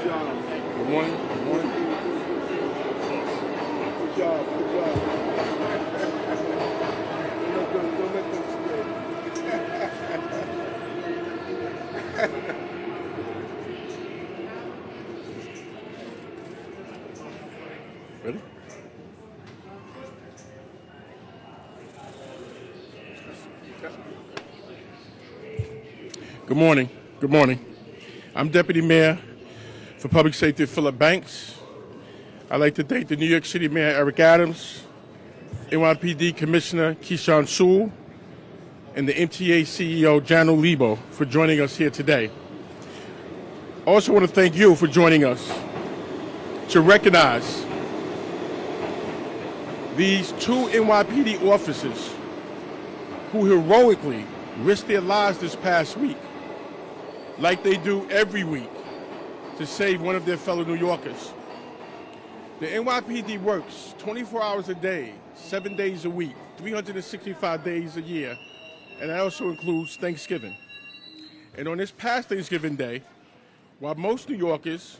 Good morning. Good morning. Good job. Good job. Don't let them Ready? Good morning. Good morning. I'm Deputy Mayor for Public Safety Philip Banks. I'd like to thank the New York City Mayor Eric Adams, NYPD Commissioner Keyshawn Sewell, and the MTA CEO Jano Lebo for joining us here today. I also want to thank you for joining us to recognize these two NYPD officers who heroically risked their lives this past week, like they do every week, to save one of their fellow New Yorkers. The NYPD works 24 hours a day, 7 days a week, 365 days a year, and that also includes Thanksgiving. And on this past Thanksgiving Day, while most New Yorkers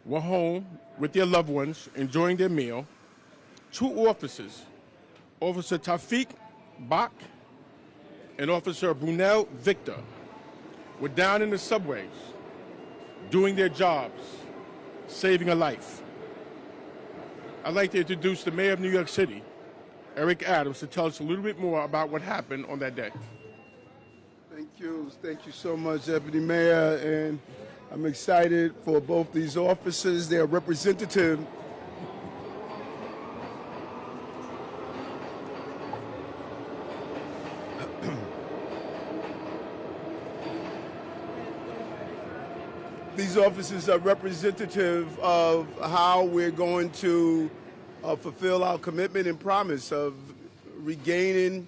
were home with their loved ones enjoying their meal, two officers, Officer Tafiq Bak and Officer Brunel Victor, were down in the subways doing their jobs, saving a life. I'd like to introduce the Mayor of New York City, Eric Adams, to tell us a little bit more about what happened on that day. Thank you. Thank you so much, Deputy Mayor. And I'm excited for both these officers. They're representative These officers are representative of how we're going to fulfill our commitment and promise of regaining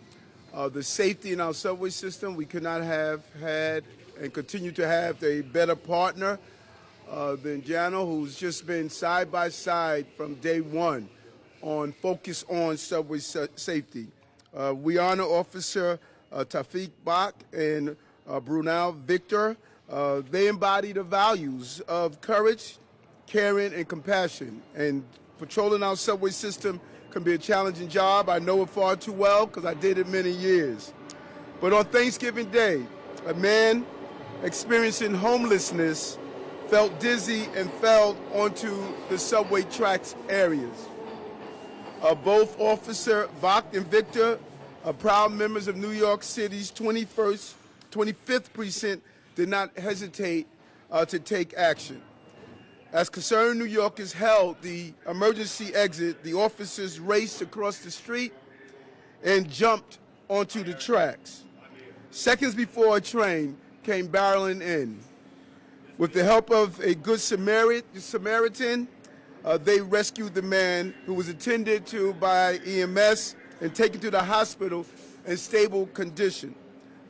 the safety in our subway system. We could not have had and continue to have a better partner than Jano, who's just been side by side from day one on focus on subway safety. We honor Officer Tafiq Bak and Brunel Victor. They embody the values of courage, caring, and compassion. And patrolling our subway system can be a challenging job. I know it far too well because I did it many years. But on Thanksgiving Day, a man experiencing homelessness felt dizzy and fell onto the subway tracks areas. Both Officer Bach and Victor are proud members of New York City's 25th Precinct, did not hesitate to take action. As concerned New Yorkers held the emergency exit, the officers raced across the street and jumped onto the tracks. Seconds before a train came barreling in. With the help of a good Samaritan, they rescued the man, who was attended to by EMS and taken to the hospital in stable condition.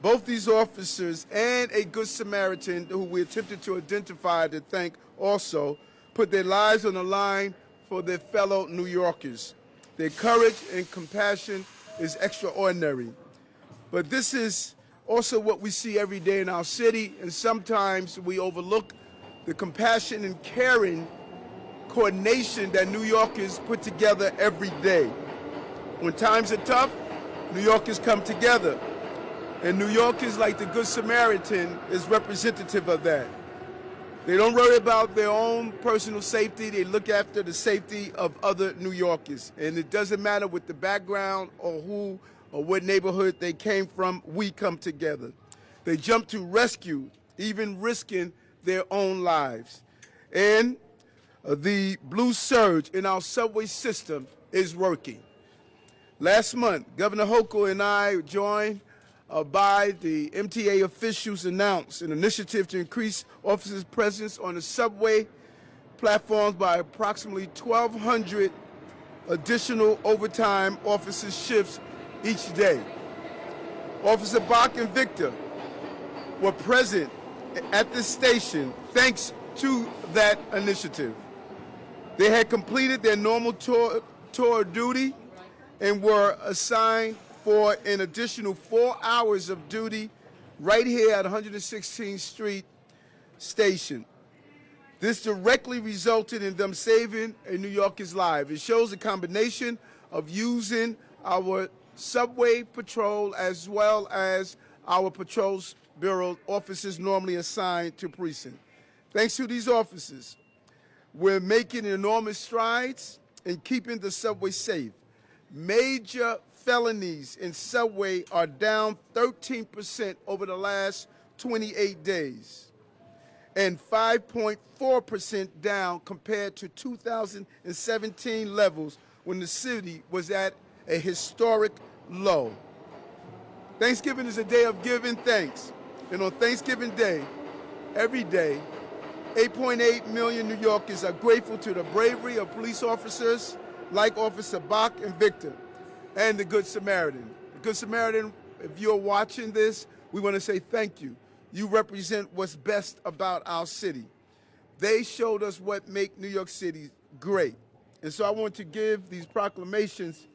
Both these officers and a good Samaritan, who we attempted to identify to thank also, put their lives on the line for their fellow New Yorkers. Their courage and compassion is extraordinary. But this is also what we see every day in our city, and sometimes we overlook the compassion and caring coordination that New Yorkers put together every day. When times are tough, New Yorkers come together. And New Yorkers, like the Good Samaritan, is representative of that. They don't worry about their own personal safety. They look after the safety of other New Yorkers. And it doesn't matter what the background or who or what neighborhood they came from, we come together. They jump to rescue, even risking their own lives. And the blue surge in our subway system is working. Last month, Governor Hochul and I joined by the MTA officials announced an initiative to increase officers' presence on the subway platforms by approximately 1,200 additional overtime officer shifts each day. Officer Bach and Victor were present at this station thanks to that initiative. They had completed their normal tour duty and were assigned for an additional 4 hours of duty right here at 116th Street Station. This directly resulted in them saving a New Yorker's life. It shows a combination of using our subway patrol as well as our patrols bureau officers normally assigned to precinct. Thanks to these officers, we're making enormous strides in keeping the subway safe. Major felonies in subway are down 13% over the last 28 days and 5.4% down compared to 2017 levels when the city was at a historic low. Thanksgiving is a day of giving thanks. And on Thanksgiving Day, every day, 8.8 million New Yorkers are grateful to the bravery of police officers like Officer Bach and Victor and the Good Samaritan. The Good Samaritan, if you're watching this, we want to say thank you. You represent what's best about our city. They showed us what makes New York City great. And so I want to give these proclamations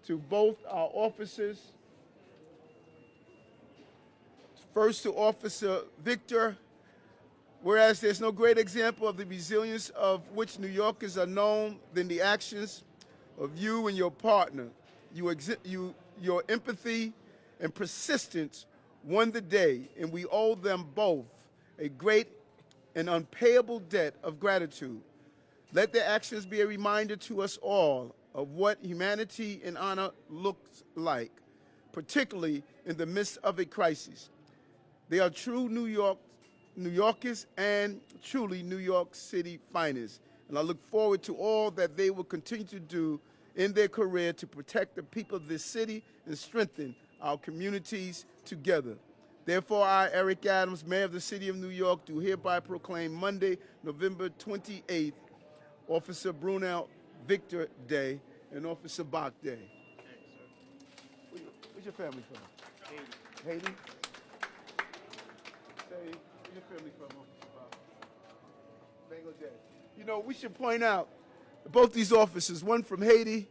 to both our officers. First to Officer Victor. Whereas there's no great example of the resilience of which New Yorkers are known than the actions of you and your partner. Your empathy and persistence won the day, and we owe them both a great and unpayable debt of gratitude. Let their actions be a reminder to us all of what humanity and honor looks like, particularly in the midst of a crisis. They are true New Yorkers and truly New York City finest. And I look forward to all that they will continue to do in their career to protect the people of this city and strengthen our communities together. Therefore, I, Eric Adams, Mayor of the City of New York, do hereby proclaim Monday, November 28th, Officer Brunel Victor Day and Officer Bach Day. Where's your family from? Haiti. Haiti? Where's your family from, Officer Bach? Bangladesh. You know, we should point out both these officers, one from Haiti,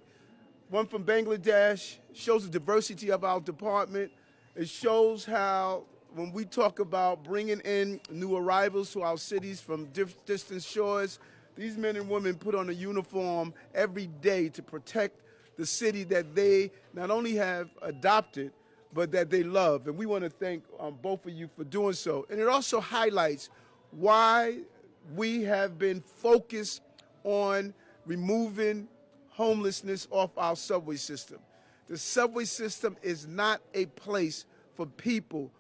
one from Bangladesh, shows the diversity of our department. It shows how when we talk about bringing in new arrivals to our cities from distant shores, these men and women put on a uniform every day to protect the city that they not only have adopted, but that they love. And we want to thank both of you for doing so. And it also highlights why we have been focused on removing homelessness off our subway system. The subway system is not a place for people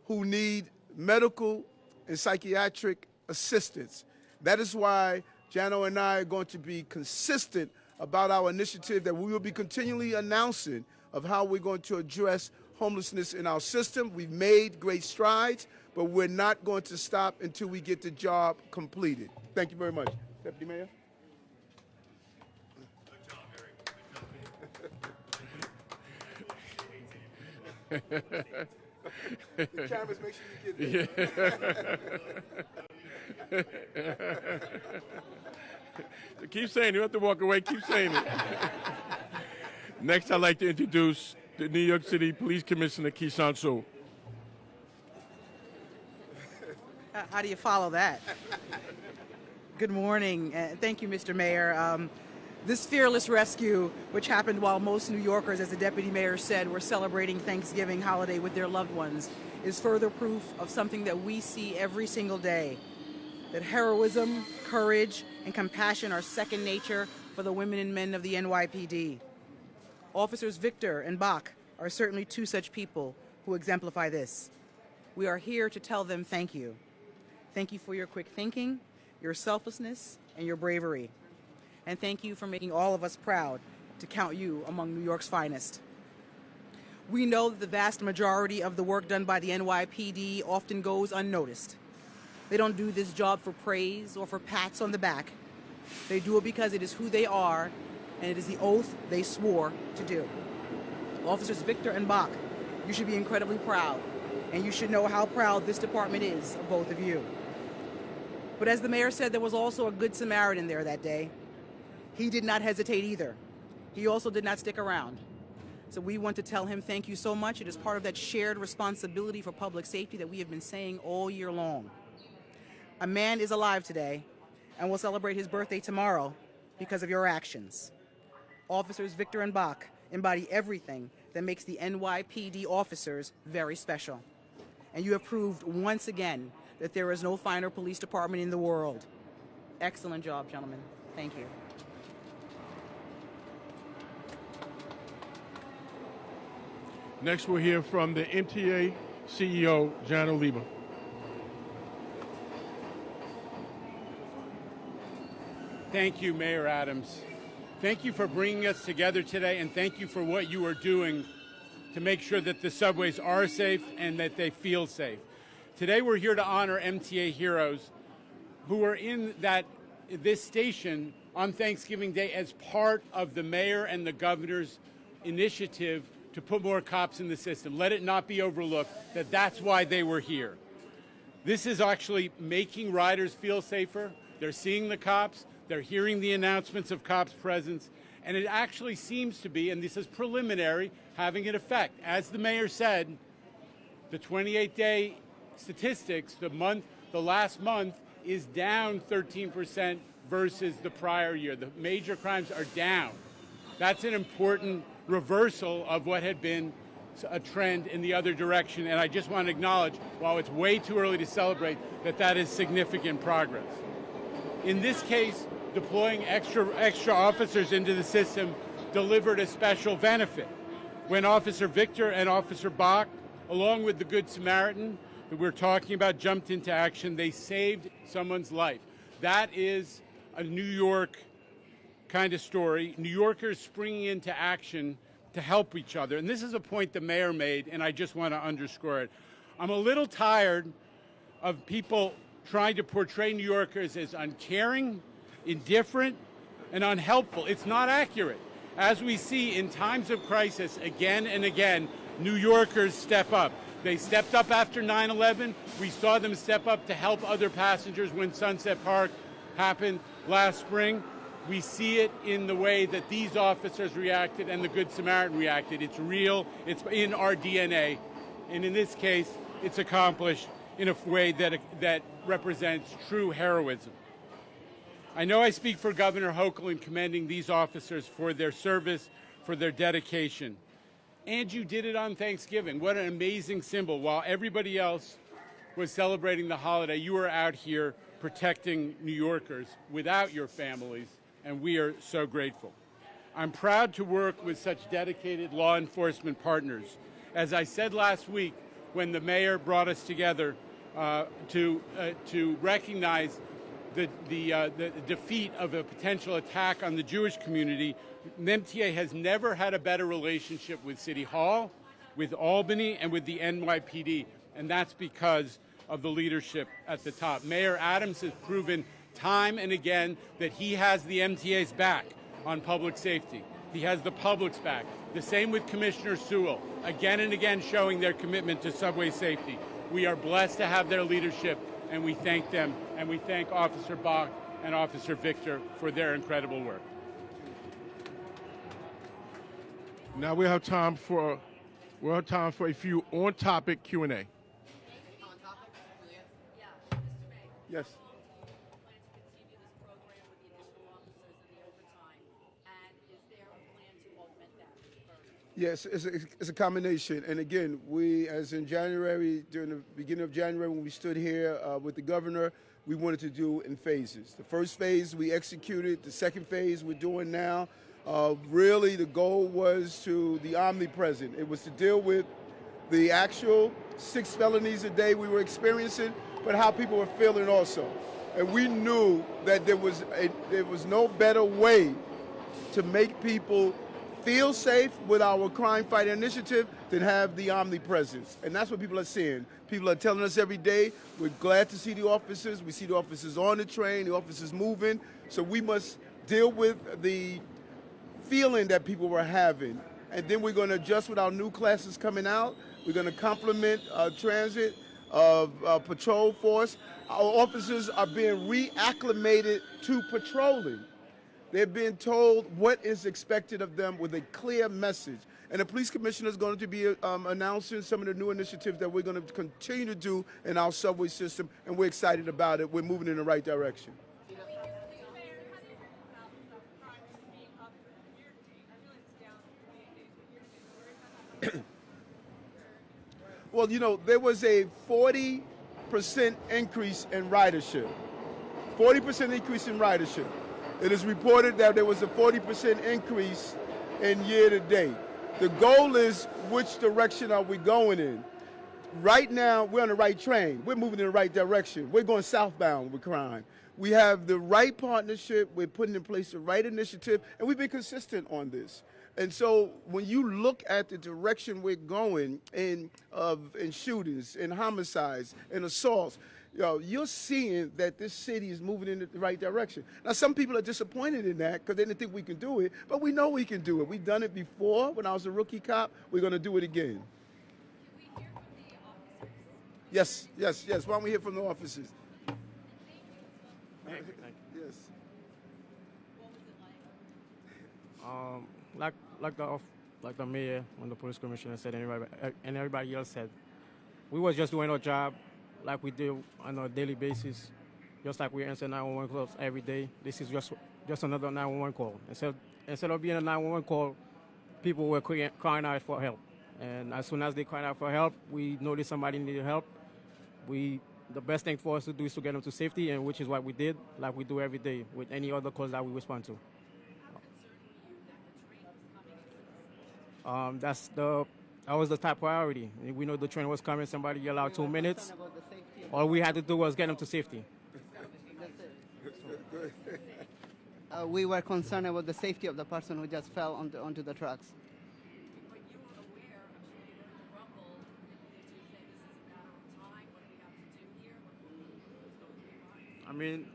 who need medical and psychiatric assistance. That is why Jano and I are going to be consistent about our initiative that we will be continually announcing of how we're going to address homelessness in our system. We've made great strides, but we're not going to stop until we get the job completed. Thank you very much. Deputy Mayor. The cameras, make sure you get there. Keep saying it. You don't have to walk away. Keep saying it. Next, I'd like to introduce the New York City Police Commissioner, Keishan Sewell. How do you follow that? Good morning. Thank you, Mr. Mayor. This fearless rescue, which happened while most New Yorkers, as the Deputy Mayor said, were celebrating Thanksgiving holiday with their loved ones, is further proof of something that we see every single day, that heroism, courage, and compassion are second nature for the women and men of the NYPD. Officers Victor and Bach are certainly two such people who exemplify this. We are here to tell them thank you. Thank you for your quick thinking, your selflessness, and your bravery. And thank you for making all of us proud to count you among New York's finest. We know that the vast majority of the work done by the NYPD often goes unnoticed. They don't do this job for praise or for pats on the back. They do it because it is who they are, and it is the oath they swore to do. Officers Victor and Bach, you should be incredibly proud, and you should know how proud this department is of both of you. But as the mayor said, there was also a Good Samaritan there that day. He did not hesitate either. He also did not stick around. So we want to tell him thank you so much. It is part of that shared responsibility for public safety that we have been saying all year long. A man is alive today, and we'll celebrate his birthday tomorrow because of your actions. Officers Victor and Bach embody everything that makes the NYPD officers very special. And you have proved once again that there is no finer police department in the world. Excellent job, gentlemen. Thank you. Next, we'll hear from the MTA CEO, John Oliva. Thank you, Mayor Adams. Thank you for bringing us together today, and thank you for what you are doing to make sure that the subways are safe and that they feel safe. Today, we're here to honor MTA heroes who are in this station on Thanksgiving Day as part of the mayor and the governor's initiative to put more cops in the system. Let it not be overlooked that that's why they were here. This is actually making riders feel safer. They're seeing the cops. They're hearing the announcements of cops' presence, and it actually seems to be, and this is preliminary, having an effect. As the mayor said, the 28-day statistics, the last month, is down 13% versus the prior year. The major crimes are down. That's an important reversal of what had been a trend in the other direction, and I just want to acknowledge, while it's way too early to celebrate, that is significant progress. In this case, deploying extra officers into the system delivered a special benefit. When Officer Victor and Officer Bach, along with the Good Samaritan that we're talking about, jumped into action, they saved someone's life. That is a New York kind of story. New Yorkers springing into action to help each other. And this is a point the mayor made, and I just want to underscore it. I'm a little tired of people trying to portray New Yorkers as uncaring, indifferent, and unhelpful. It's not accurate. As we see in times of crisis again and again, New Yorkers step up. They stepped up after 9/11. We saw them step up to help other passengers when Sunset Park happened last spring. We see it in the way that these officers reacted and the Good Samaritan reacted. It's real, it's in our DNA, and in this case, it's accomplished in a way that represents true heroism. I know I speak for Governor Hochul in commending these officers for their service, for their dedication. And you did it on Thanksgiving. What an amazing symbol. While everybody else was celebrating the holiday, you were out here protecting New Yorkers without your families, and we are so grateful. I'm proud to work with such dedicated law enforcement partners. As I said last week when the mayor brought us together to recognize the defeat of a potential attack on the Jewish community, MTA has never had a better relationship with City Hall, with Albany, and with the NYPD, and that's because of the leadership at the top. Mayor Adams has proven time and again that he has the MTA's back on public safety. He has the public's back. The same with Commissioner Sewell, again and again showing their commitment to subway safety. We are blessed to have their leadership, and we thank them, and we thank Officer Bach and Officer Victor for their incredible work. Now we have time for a few on-topic Q&A. On topic? Yeah, Mr. Mayor. Yes. Plan to continue this program with the additional officers and the overtime, and is there a plan to augment that further? Yes, it's a combination. And again, we, as in January, during the beginning of January, when we stood here with the governor, we wanted to do in phases. The first phase we executed. The second phase we're doing now. Really, the goal was the omnipresent. It was to deal with the actual 6 felonies a day we were experiencing, but how people were feeling also. And we knew that there was no better way to make people feel safe with our crime fighting initiative than have the omnipresence. And that's what people are seeing. People are telling us every day, we're glad to see the officers. We see the officers on the train, the officers moving. So we must deal with the feeling that people were having. And then we're going to adjust with our new classes coming out. We're going to complement transit, patrol force. Our officers are being reacclimated to patrolling. They're being told what is expected of them with a clear message. And the police commissioner is going to be announcing some of the new initiatives that we're going to continue to do in our subway system, and we're excited about it. We're moving in the right direction. Do we Well, you know, there was a 40% increase in ridership. 40% increase in ridership. It is reported that there was a 40% increase in year to date. The goal is, which direction are we going in? Right now, we're on the right train. We're moving in the right direction. We're going southbound with crime. We have the right partnership. We're putting in place the right initiative, and we've been consistent on this. And so when you look at the direction we're going in shootings, in homicides, in assaults, you're seeing that this city is moving in the right direction. Now, some people are disappointed in that because they didn't think we can do it, but we know we can do it. We've done it before when I was a rookie cop. We're going to do it again. Can we hear from the officers? Yes, yes, yes. Why don't we hear from the officers? Thank you. Yes. What was it like? Like the mayor and the police commissioner said, and everybody else said, we was just doing our job like we do on a daily basis, just like we answer 911 calls every day. This is just another 911 call. Instead of being a 911 call, people were crying out for help. And as soon as they cried out for help, we noticed somebody needed help. The best thing for us to do is to get them to safety, and which is what we did, like we do every day with any other calls that we respond to. That was the top priority. We know the train was coming. Somebody yelled out 2 minutes. All we had to do was get them to safety. We were concerned about the safety of the person who just fell onto the tracks. But you were aware, I'm sure you heard the rumble. Did you say this is a matter of time? What do we have to do here? What's going on? I mean,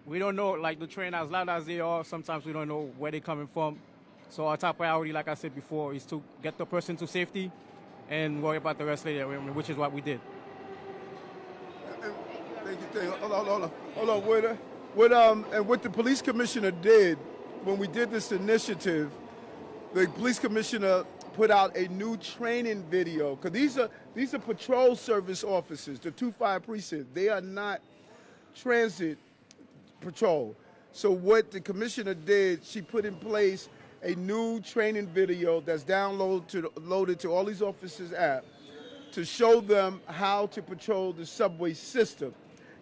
we don't know, like the train, as loud as they are, sometimes we don't know where they're coming from. So our top priority, like I said before, is to get the person to safety and worry about the rest later, which is what we did. Thank you. Hold on. And what the police commissioner did when we did this initiative, the police commissioner put out a new training video, because these are patrol service officers, the 2-5 precinct. They are not transit patrol. So what the commissioner did, she put in place a new training video that's loaded to all these officers' app to show them how to patrol the subway system.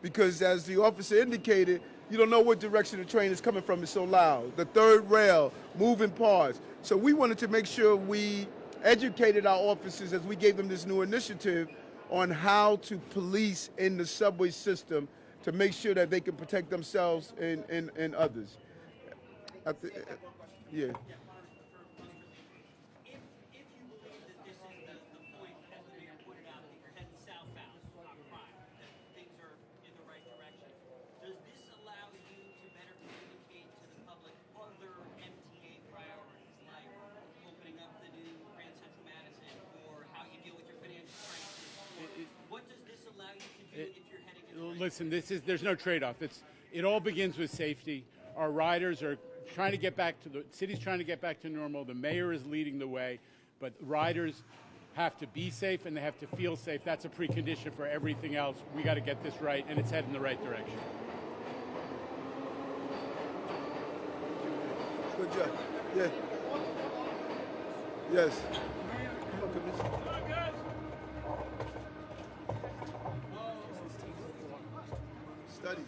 Because as the officer indicated, you don't know what direction the train is coming from, it's so loud. The third rail, moving parts. So we wanted to make sure we educated our officers as we gave them this new initiative on how to police in the subway system to make sure that they can protect themselves and others. Yeah. If you believe that this is the point, as the mayor pointed out, that you're heading southbound on crime, that things are in the right direction, does this allow you to better communicate to the public other MTA priorities, like opening up the new Grand Central Madison, or how you deal with your financial crisis? What does this allow you to do if you're heading in the right Listen, there's no trade-off. It all begins with safety. Our riders are trying to get back to the city's trying to get back to normal. The mayor is leading the way, but riders have to be safe and they have to feel safe. That's a precondition for everything else. We got to get this right, and it's heading in the right direction. Good job. Yeah. Yes. Come on, Commissioner.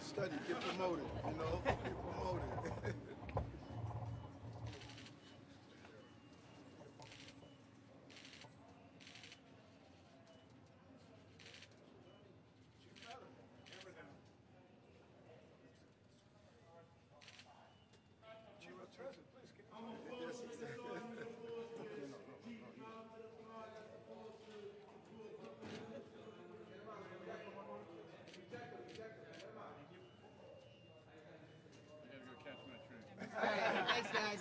Study, get promoted, get promoted. Thanks, guys.